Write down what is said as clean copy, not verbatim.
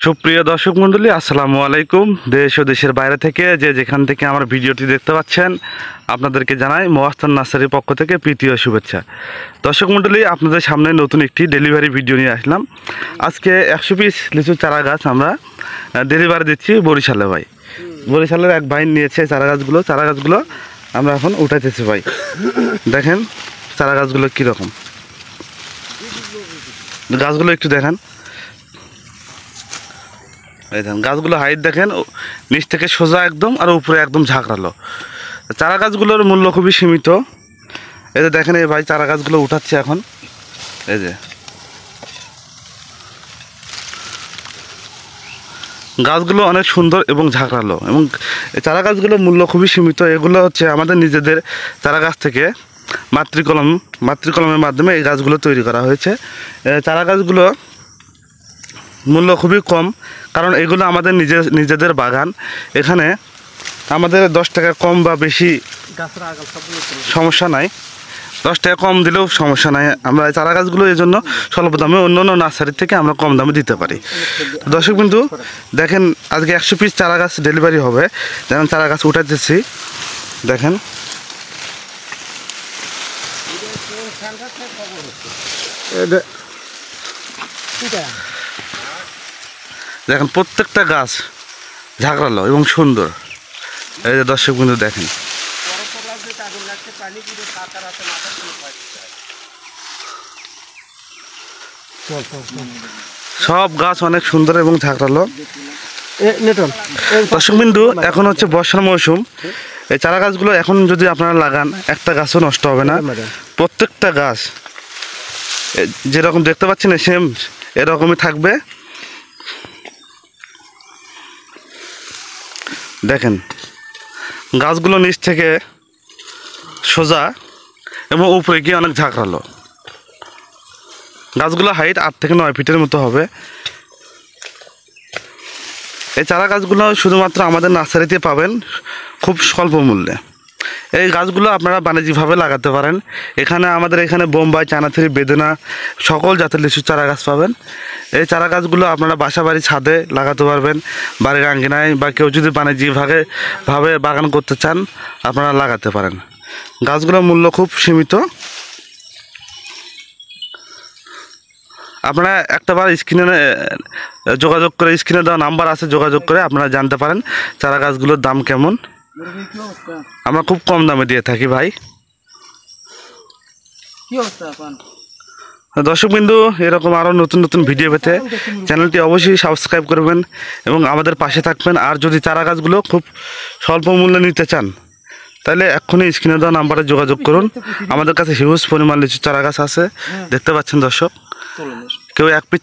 সুপ্রিয় দর্শক মণ্ডলী, আসসালামু আলাইকুম। দেশ ও দেশের বাইরে থেকে যেখান থেকে আমার ভিডিওটি দেখতে পাচ্ছেন, আপনাদেরকে জানাই মহাস্থান নার্সারির পক্ষ থেকে প্রীতি ও শুভেচ্ছা। দর্শক মণ্ডলী, আপনাদের সামনে নতুন একটি ডেলিভারি ভিডিও নিয়ে আসলাম। আজকে 100 পিস লিচু চারা গাছ আমরা ডেলিভারি দিচ্ছি বরিশালে। ভাই, বরিশালের এক ভাই নিয়েছে চারা গাছগুলো আমরা এখন উঠাইতেছি। ভাই দেখেন চারা গাছগুলো কীরকম, গাছগুলো একটু দেখান। এই দেখেন গাছগুলো হাইট দেখেন, নিচ থেকে সোজা একদম আর উপরে একদম ঝাঁকড়ালো। চারা গাছগুলোর মূল্য খুবই সীমিত। এই যে দেখেন এই ভাই চারা গাছগুলো উঠাচ্ছে এখন। এই যে গাছগুলো অনেক সুন্দর এবং ঝাঁকড়ালো, এবং চারা গাছগুলোর মূল্য খুবই সীমিত। এগুলো হচ্ছে আমাদের নিজেদের চারা গাছ থেকে মাতৃকলমের মাধ্যমে এই গাছগুলো তৈরি করা হয়েছে। চারা গাছগুলো মূল্য খুবই কম, কারণ এগুলো আমাদের নিজেদের বাগান। এখানে আমাদের 10 টাকা কম বা বেশি সমস্যা নাই, 10 টাকা কম দিলেও সমস্যা নাই। আমরা চারা গাছগুলো এই জন্য স্বল্প দামে অন্য নার্সারির থেকে আমরা কম দামে দিতে পারি। দর্শক বিন্দু দেখেন, আজকে 100 পিস চারা গাছ ডেলিভারি হবে। যেমন চারা গাছ উঠাতেছি, দেখেন দেখেন প্রত্যেকটা গাছ ঝাঁকড়ালো এবং সুন্দর। এই যে দর্শক বিন্দু দেখেন, সব গাছ অনেক সুন্দর এবং ঝাঁকড়ালো। দর্শক বিন্দু এখন হচ্ছে বর্ষার মৌসুম। এই চারা গাছগুলো এখন যদি আপনারা লাগান, একটা গাছও নষ্ট হবে না। প্রত্যেকটা গাছ যেরকম দেখতে পাচ্ছেন সেম এরকমই থাকবে। দেখেন গাছগুলো নিচ থেকে সোজা এবং উপরে গিয়ে অনেক ঝাঁকড়ালো। গাছগুলো হাইট 8 থেকে 9 ফিটের মতো হবে। এই চারা গাছগুলো শুধুমাত্র আমাদের নার্সারিতে পাবেন খুব স্বল্প মূল্যে। এই গাছগুলো আপনারা বাণিজ্যিকভাবে লাগাতে পারেন। আমাদের এখানে বোম্বাই, চায়নাথুরি, বেদেনা সকল জাতের লিচু চারা গাছ পাবেন। এই চারা গাছগুলো আপনারা বাসাবাড়ি ছাদে লাগাতে পারবেন, বাড়ির আঙ্গিনায়, বা কেউ যদি বাণিজ্যিকভাবে বাগান করতে চান আপনারা লাগাতে পারেন। গাছগুলোর মূল্য খুব সীমিত। আপনারা একটাবার স্ক্রিনে যোগাযোগ করে, স্ক্রিনে দেওয়া নাম্বার আছে, যোগাযোগ করে আপনারা জানতে পারেন চারা গাছগুলোর দাম কেমন। আমরা খুব কম দামে দিয়ে থাকি ভাই। দর্শক বিন্দু, এরকম আরও নতুন নতুন ভিডিও পেতে চ্যানেলটি অবশ্যই সাবস্ক্রাইব করবেন এবং আমাদের পাশে থাকবেন। আর যদি চারা গাছগুলো খুব স্বল্প মূল্যে নিতে চান, তাহলে এক্ষুনি স্ক্রিনে দেওয়া নাম্বারে যোগাযোগ করুন। আমাদের কাছে হিউজ পরিমাণ লিচু চারা গাছ আছে, দেখতে পাচ্ছেন দর্শক। কেউ 1 পিস